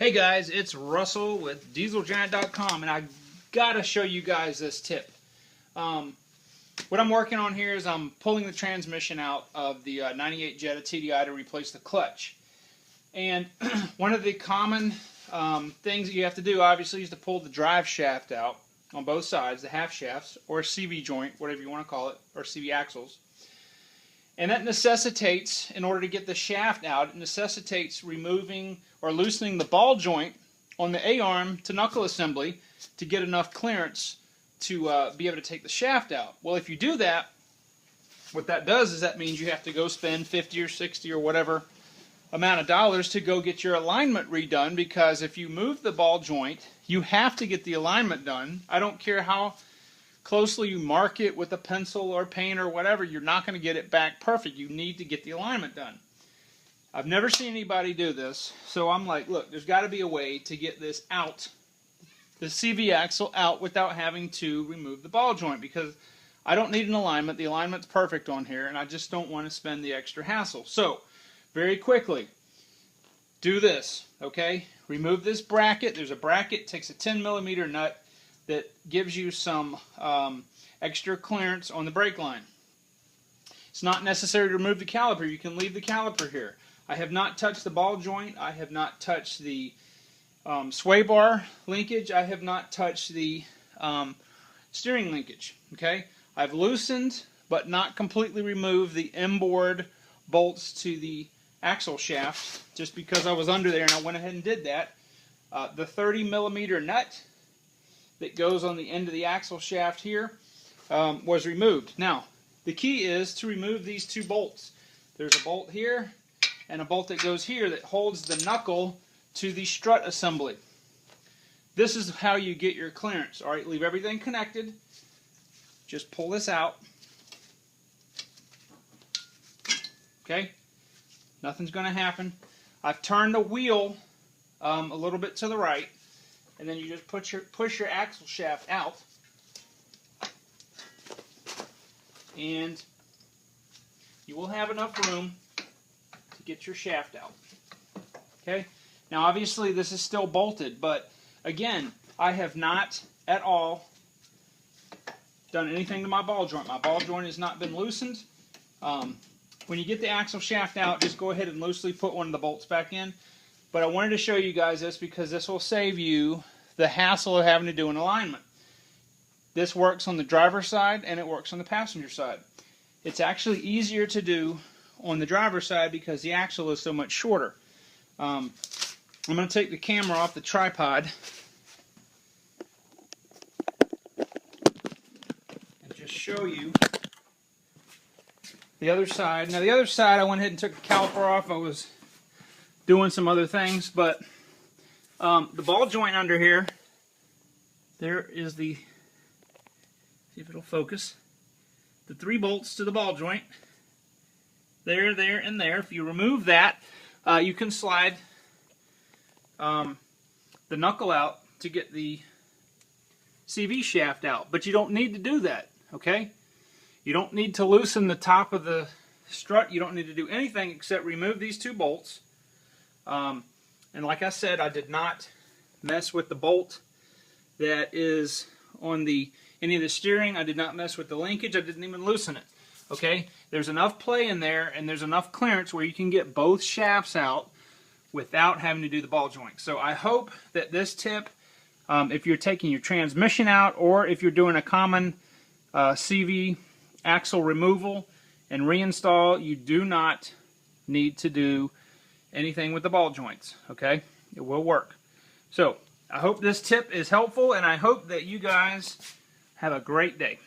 Hey guys, it's Russell with dieselgiant.com, and I gotta show you guys this tip. What I'm working on here is I'm pulling the transmission out of the 98 Jetta TDI to replace the clutch. And one of the common things that you have to do, obviously, is to pull the drive shaft out on both sides, the half shafts, or CV joint, whatever you want to call it, or CV axles. And that necessitates, in order to get the shaft out, it necessitates removing or loosening the ball joint on the A-arm to knuckle assembly to get enough clearance to be able to take the shaft out. Well, if you do that, what that does is that means you have to go spend 50 or 60 or whatever amount of dollars to go get your alignment redone, because if you move the ball joint, you have to get the alignment done. I don't care how closely you mark it with a pencil or paint or whatever, you're not going to get it back perfect. You need to get the alignment done. I've never seen anybody do this, so I'm like, look, there's got to be a way to get this out, the CV axle out, without having to remove the ball joint, because I don't need an alignment. The alignment's perfect on here, and I just don't want to spend the extra hassle. So, very quickly, do this, okay? Remove this bracket. There's a bracket, takes a 10mm nut that gives you some extra clearance on the brake line. It's not necessary to remove the caliper. You can leave the caliper here. I have not touched the ball joint. I have not touched the sway bar linkage. I have not touched the steering linkage. Okay, I've loosened but not completely removed the inboard bolts to the axle shaft, just because I was under there and I went ahead and did that. The 30mm nut that goes on the end of the axle shaft here was removed. Now, the key is to remove these two bolts. There's a bolt here and a bolt that goes here that holds the knuckle to the strut assembly. This is how you get your clearance. All right, leave everything connected. Just pull this out. Okay, nothing's going to happen. I've turned the wheel a little bit to the right, and then you just push your axle shaft out, and you will have enough room to get your shaft out. Okay? Now obviously this is still bolted, but again, I have not at all done anything to my ball joint. My ball joint has not been loosened. When you get the axle shaft out, just go ahead and loosely put one of the bolts back in. But I wanted to show you guys this because this will save you the hassle of having to do an alignment. This works on the driver's side and it works on the passenger side. It's actually easier to do on the driver's side because the axle is so much shorter. I'm going to take the camera off the tripod and just show you the other side. Now the other side, I went ahead and took the caliper off. I was doing some other things, but the ball joint under here, there is the, see if it'll focus, the 3 bolts to the ball joint. There, and there. If you remove that, you can slide the knuckle out to get the CV shaft out, but you don't need to do that, okay? You don't need to loosen the top of the strut. You don't need to do anything except remove these 2 bolts. And like I said, I did not mess with the bolt that is on any of the steering. I did not mess with the linkage. I didn't even loosen it. Okay? There's enough play in there, and there's enough clearance where you can get both shafts out without having to do the ball joint. So I hope that this tip, if you're taking your transmission out, or if you're doing a common CV axle removal and reinstall, you do not need to do anything with the ball joints, okay? It will work. So, I hope this tip is helpful, and I hope that you guys have a great day.